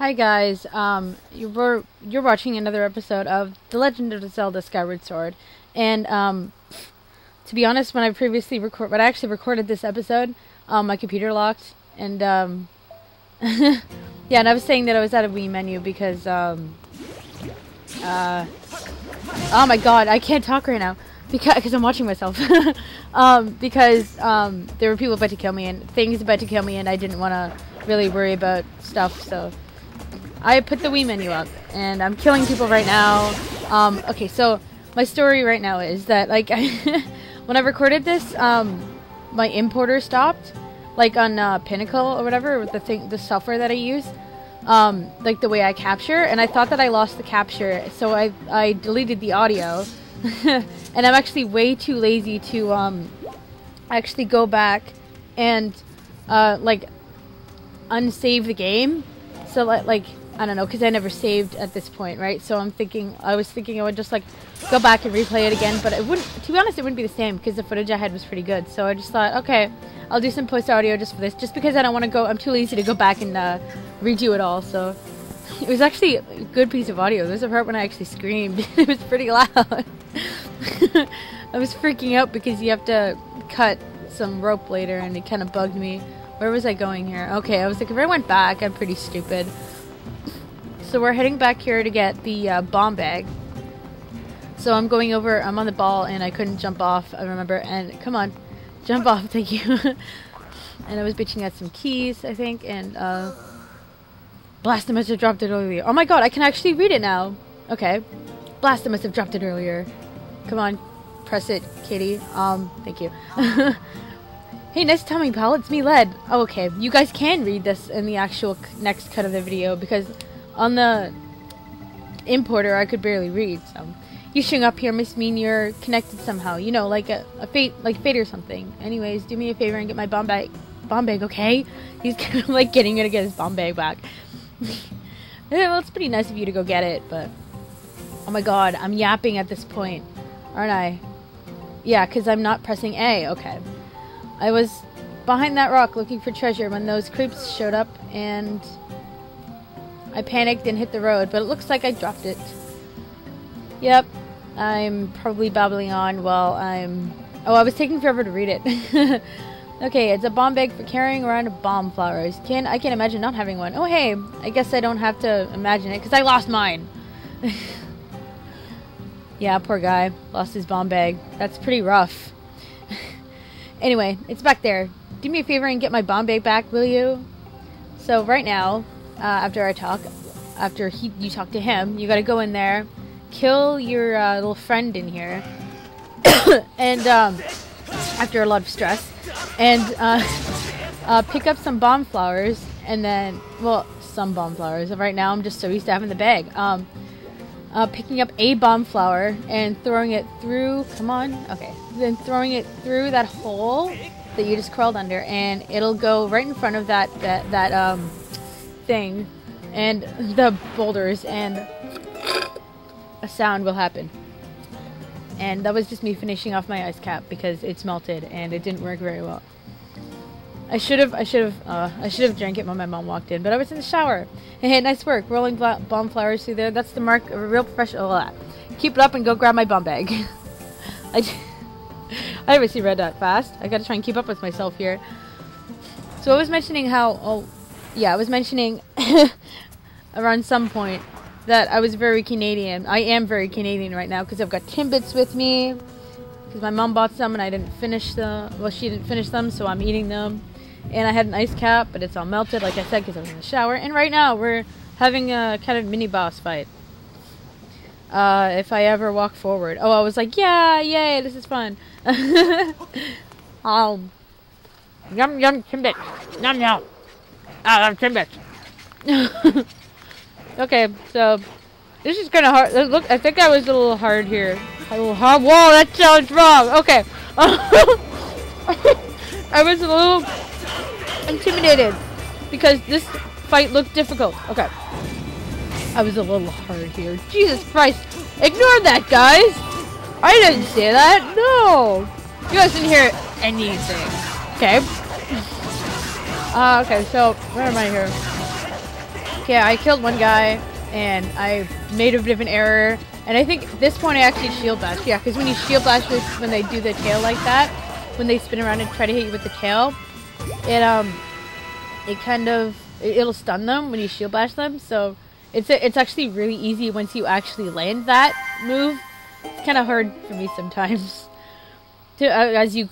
Hi guys, you're watching another episode of The Legend of Zelda Skyward Sword, and to be honest, when I actually recorded this episode, my computer locked, and yeah, and I was saying that I was at a Wii menu because oh my god, I can't talk right now because I'm watching myself. Because there were people about to kill me and things about to kill me, and I didn't want to really worry about stuff, so I put the Wii menu up, and I'm killing people right now. Okay, so my story right now is that, like, when I recorded this, my importer stopped, like on Pinnacle or whatever, with the software that I use, like the way I capture, and I thought that I lost the capture, so I deleted the audio, and I'm actually way too lazy to actually go back and like unsave the game. So like I don't know, because I never saved at this point, right? So I was thinking I would just like go back and replay it again, but it wouldn't, to be honest, it wouldn't be the same because the footage I had was pretty good. So I just thought, okay, I'll do some post audio just for this, just because I don't want to go, I'm too lazy to go back and redo it all. So it was actually a good piece of audio. There's a part when I actually screamed. It was pretty loud. I was freaking out because you have to cut some rope later, and it kind of bugged me. Where was I going here? Okay, I was like, if I went back, I'm pretty stupid. So we're heading back here to get the bomb bag. So I'm going over, I'm on the ball, and I couldn't jump off, I remember, and come on, jump off, thank you. And I was bitching at some keys, I think, and Blaster must have dropped it earlier. Oh my god, I can actually read it now. Okay, Blaster must have dropped it earlier. Come on, press it, kitty. Thank you. Hey, nice timing, pal. It's me, Led. Oh, okay. You guys can read this in the actual next cut of the video, because on the importer, I could barely read. So, you showing up here must mean you're connected somehow. You know, like a fate, like fate or something. Anyways, do me a favor and get my bomb bag. Bomb bag, okay? He's kind of like gonna get his bomb bag back. Yeah, well, it's pretty nice of you to go get it, but oh my god, I'm yapping at this point, aren't I? Yeah, because I'm not pressing A. Okay. I was behind that rock looking for treasure when those creeps showed up, and I panicked and hit the road, but it looks like I dropped it. Yep, I'm probably babbling on while I'm... Oh, I was taking forever to read it. Okay, it's a bomb bag for carrying around bomb flowers. I can't imagine not having one. Oh, hey, I guess I don't have to imagine it, because I lost mine. Yeah, poor guy. Lost his bomb bag. That's pretty rough. Anyway, it's back there. Do me a favor and get my bomb bag back, will you? So right now, after you talk to him, you gotta go in there, kill your little friend in here, and after a lot of stress, and pick up some bomb flowers, and then, well, some bomb flowers. Right now, I'm just so used to having the bag. Picking up a bomb flower and throwing it through, come on, okay, then throwing it through that hole that you just crawled under, and it'll go right in front of that thing, and the boulders, and a sound will happen. And that was just me finishing off my ice cap because it's melted and it didn't work very well. I should have drank it when my mom walked in, but I was in the shower. Hey, nice work, rolling bomb flowers through there. That's the mark of a real professional. Keep it up and go grab my bomb bag. I obviously read that fast. I gotta try and keep up with myself here. So I was mentioning how, I was mentioning around some point that I was very Canadian. I am very Canadian right now because I've got Timbits with me. Because my mom bought some and I didn't finish them. Well, she didn't finish them, so I'm eating them. And I had an ice cap, but it's all melted, like I said, because I was in the shower. And right now, we're having a kind of mini boss fight. If I ever walk forward. Oh, I was like, yeah, yay, this is fun. Yum, yum, Timbits. Yum, yum. I love Timbits. Okay, so, this is kind of hard. Look, I think I was a little hard here. A little hard. Whoa, that sounds wrong. Okay. I was a little intimidated because this fight looked difficult. Okay. I was a little hard here. Jesus Christ. Ignore that, guys. I didn't say that. No. You guys didn't hear anything. Okay. Okay, so where am I here? okay, I killed one guy, and I made a bit of an error, and I think at this point I actually shield bash. Yeah, because when you shield bash when they do the tail like that, when they spin around and try to hit you with the tail, it'll stun them when you shield bash them. So it's actually really easy once you actually land that move. It's kind of hard for me sometimes. As you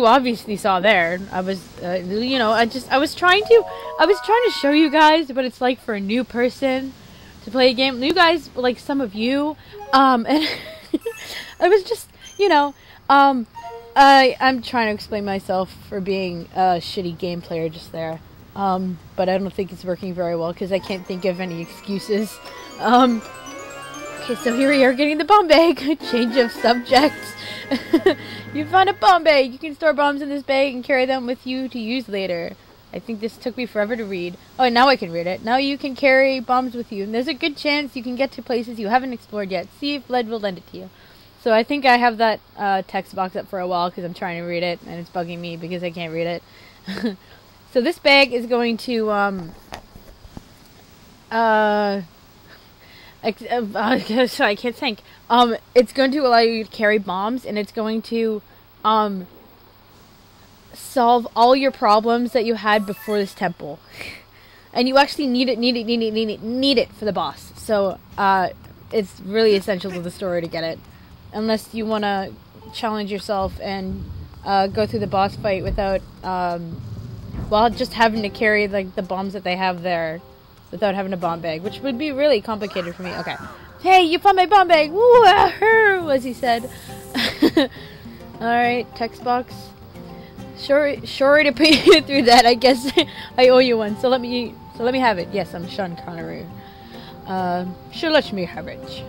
obviously saw there, I was, you know, I was trying to show you guys what it's like for a new person to play a game. You guys, like some of you, and I was just, you know, I'm trying to explain myself for being a shitty game player just there, but I don't think it's working very well because I can't think of any excuses. Okay, so here we are getting the bomb bag. Change of subject. You found a bomb bag. You can store bombs in this bag and carry them with you to use later. I think this took me forever to read. Oh, and now I can read it. Now you can carry bombs with you, and there's a good chance you can get to places you haven't explored yet. See if Led will lend it to you. So I think I have that text box up for a while because I'm trying to read it, and it's bugging me because I can't read it. So this bag is going to I can't think. It's going to allow you to carry bombs, and it's going to solve all your problems that you had before this temple. And you actually need it for the boss. So it's really essential to the story to get it, unless you want to challenge yourself and go through the boss fight without just having to carry like the bombs that they have there. Without having a bomb bag, which would be really complicated for me. Okay. Hey, you found my bomb bag! Woo, as he said. Alright, text box. Sorry to put you through that. I guess I owe you one. So let me have it. Yes, I'm Sean Connery. Sure, let me have it.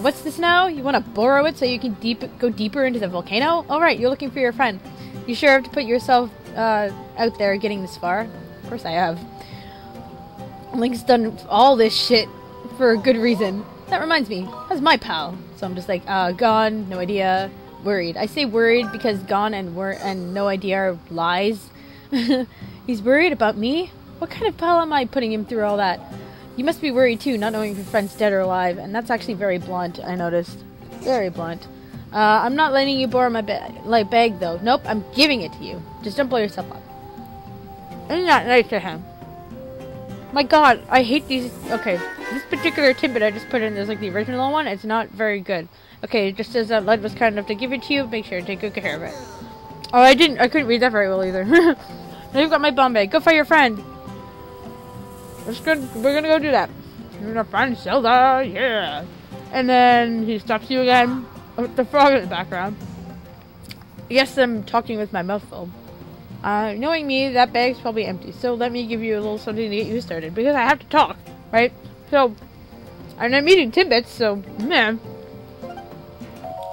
What's this now? You want to borrow it so you can go deeper into the volcano? Alright, you're looking for your friend. You sure have to put yourself out there getting this far? Of course I have. Link's done all this shit for a good reason. That reminds me, how's my pal? So I'm just like, gone, no idea, worried. I say worried because gone and no idea are lies. He's worried about me? What kind of pal am I putting him through all that? You must be worried too, not knowing if your friend's dead or alive. And that's actually very blunt, I noticed. Very blunt. I'm not letting you borrow my bag though. Nope, I'm giving it to you. Just don't blow yourself up. Isn't that nice to him? My god, I hate these. Okay, this particular tidbit I just put in is like the original one. It's not very good. Okay, it just says that Led was kind enough to give it to you. Make sure to take good care of it. Oh, I couldn't read that very well either. Now you've got my bomb bag. Go find your friend. We're gonna go do that. You're gonna find Zelda, yeah. And then he stops you again with the frog in the background. Yes, I'm talking with my mouth full. Knowing me, that bag's probably empty, so let me give you a little something to get you started, because I have to talk, right? So, and I'm eating tidbits, so, man.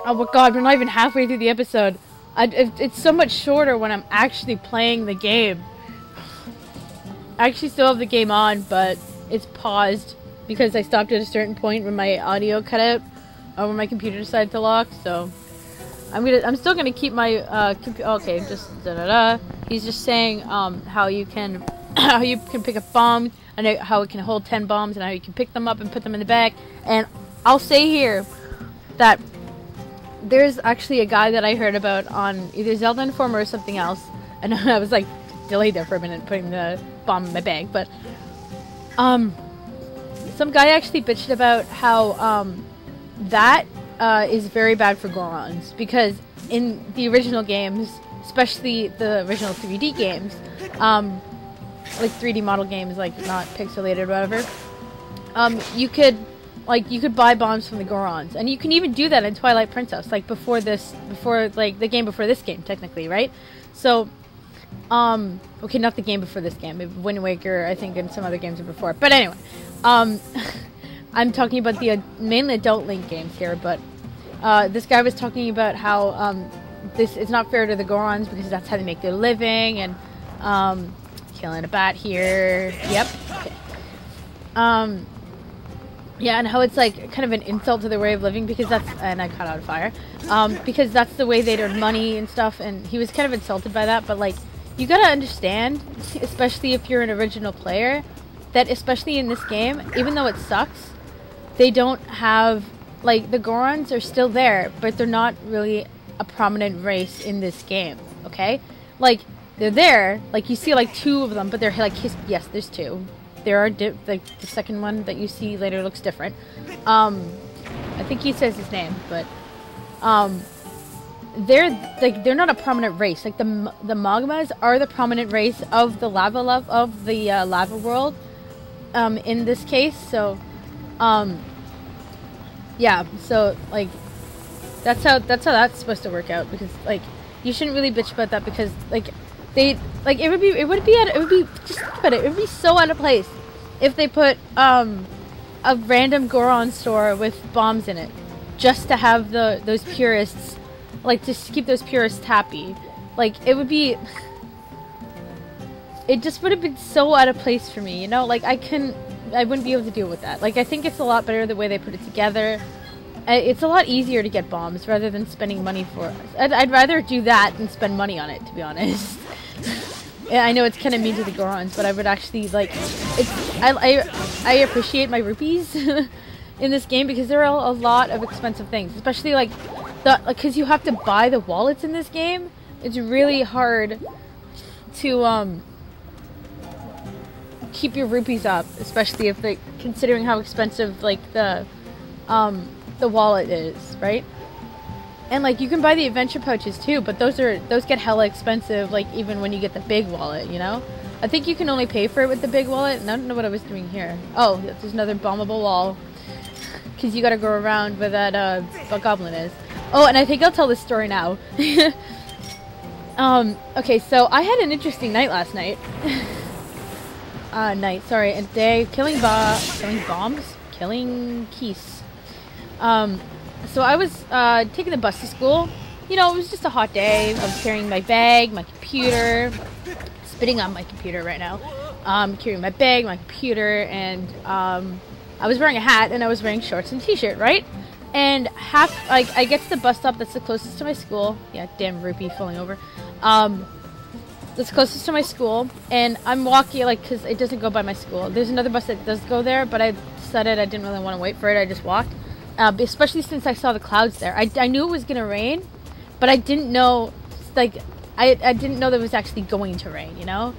Oh my god, we're not even halfway through the episode. It's so much shorter when I'm actually playing the game. I actually still have the game on, but it's paused, because I stopped at a certain point when my audio cut out, or when my computer decided to lock, so... I'm still gonna keep my okay, just He's just saying how you can pick up bombs and how it can hold 10 bombs and how you can pick them up and put them in the bag. And I'll say here that there's actually a guy that I heard about on either Zelda Informer or something else, and I was like delayed there for a minute putting the bomb in my bag, but some guy actually bitched about how that is very bad for Gorons, because in the original games, especially the original 3D games, like 3D model games, like not pixelated or whatever, you could buy bombs from the Gorons, and you can even do that in Twilight Princess, like before the game before this game, technically, right? So, okay, not the game before this game, maybe Wind Waker, I think, and some other games before, but anyway, I'm talking about the mainly adult Link games here, but this guy was talking about how this is not fair to the Gorons because that's how they make their living, and killing a bat here. Yep. Okay. Yeah, and how it's like kind of an insult to their way of living because that's, and I caught out a fire, because that's the way they'd earn money and stuff, and he was kind of insulted by that, but like, you gotta understand, especially if you're an original player, that especially in this game, even though it sucks, they don't have, like, the Gorons are still there, but they're not really a prominent race in this game, okay? Like, they're there, like, you see, like, 2 of them, but they're, like, yes, there's 2. There are, like, the second one that you see later looks different. I think he says his name, but, they're not a prominent race. Like, the Magmas are the prominent race of the lava world, in this case, so, yeah, so, like, that's how that's supposed to work out, because, like, you shouldn't really bitch about that, because, like, it would be just think about it, it would be so out of place if they put, a random Goron store with bombs in it, just to have those purists, like, just to keep those purists happy. Like, it just would have been so out of place for me, you know? Like, I wouldn't be able to deal with that. Like, I think it's a lot better the way they put it together. It's a lot easier to get bombs rather than spending money for it. I'd rather do that than spend money on it, to be honest. I know it's kind of mean to the Gorons, but I would actually, like, I appreciate my rupees in this game, because there are a lot of expensive things, especially, like, because you have to buy the wallets in this game. It's really hard to, keep your rupees up, especially if, like, considering how expensive, like, the wallet is, right? And, like, you can buy the adventure pouches too, but those get hella expensive, like, even when you get the big wallet, you know? I think you can only pay for it with the big wallet, and I don't know what I was doing here. Oh, there's another bombable wall, because you gotta go around where that, goblin is. Oh, and I think I'll tell this story now. Okay, so I had an interesting night last night. Sorry, a day, killing keys. So I was, taking the bus to school. You know, it was just a hot day. I was carrying my bag, my computer, spitting on my computer right now. Carrying my bag, my computer, and, I was wearing a hat, and I was wearing shorts and t-shirt, right? And I get to the bus stop that's the closest to my school. Yeah, damn rupee falling over. That's closest to my school, and I'm walking, like, because it doesn't go by my school. There's another bus that does go there, but I decided I didn't really want to wait for it. I just walked, especially since I saw the clouds there. I knew it was going to rain, but I didn't know, like, I didn't know that it was actually going to rain, you know?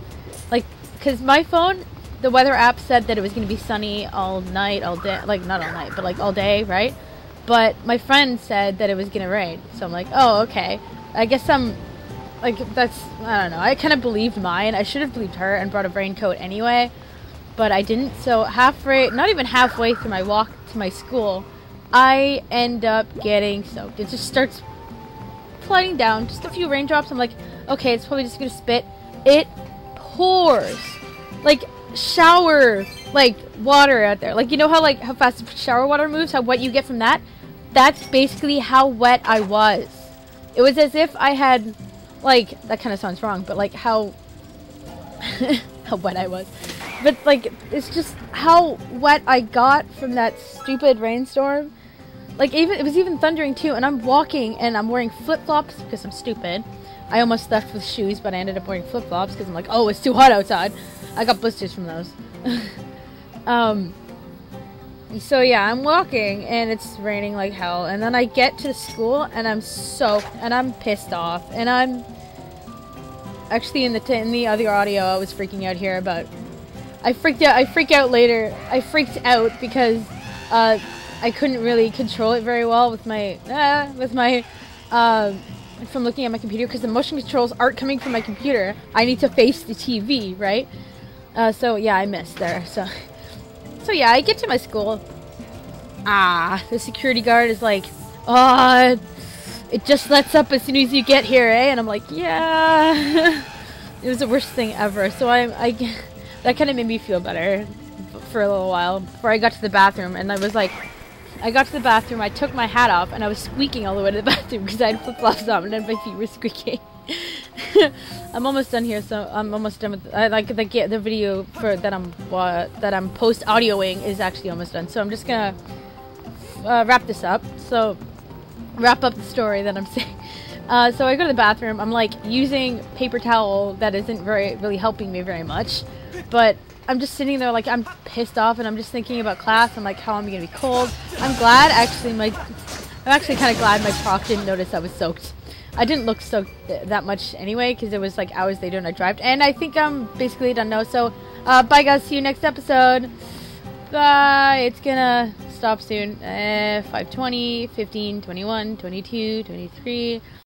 Like, because my phone, the weather app said that it was going to be sunny all night, all day, like, not all night, but, like, all day, right? But my friend said that it was going to rain, so I'm like, oh, okay. I guess I'm... Like, that's, I don't know, I kind of believed mine. I should have believed her and brought a raincoat anyway, but I didn't. So not even halfway through my walk to my school, I end up getting soaked. It just starts flooding down, just a few raindrops. I'm like, okay, it's probably just gonna spit. It pours, like, shower, like, water out there. Like, you know how fast shower water moves, how wet you get from that? That's basically how wet I was. It was as if I had... Like, that kind of sounds wrong, but, like, how wet I was. But, like, it's just how wet I got from that stupid rainstorm. Like, it was even thundering, too, and I'm walking, and I'm wearing flip-flops, because I'm stupid. I almost left with shoes, but I ended up wearing flip-flops, because I'm like, oh, it's too hot outside. I got blisters from those. So, yeah, I'm walking, and it's raining like hell, and then I get to school, and I'm soaked, and I'm pissed off, and I'm... Actually, in the other audio, I was freaking out here about... I freaked out later. I freaked out because, I couldn't really control it very well with my... from looking at my computer, because the motion controls aren't coming from my computer. I need to face the TV, right? So, yeah, I missed there, so... So yeah, I get to my school. The security guard is like, oh, it just lets up as soon as you get here, eh? And I'm like, yeah. It was the worst thing ever. So that kind of made me feel better for a little while before I got to the bathroom. And I was like, I got to the bathroom, I took my hat off, and I was squeaking all the way to the bathroom because I had flip-flops on and my feet were squeaking. I'm almost done here, so I'm almost done with the video for that I'm post audioing is actually almost done. So I'm just gonna wrap this up. So wrap up the story that I'm saying. So I go to the bathroom. I'm like using paper towel that isn't really helping me very much. But I'm just sitting there like I'm pissed off, and I'm just thinking about class and like how I'm gonna be cold. I'm actually kind of glad my proc didn't notice I was soaked. I didn't look soaked that much anyway because it was like hours later and I drived. And I think I'm basically done now. So bye guys. See you next episode. Bye. It's gonna stop soon. 5:20, 15, 21, 22, 23.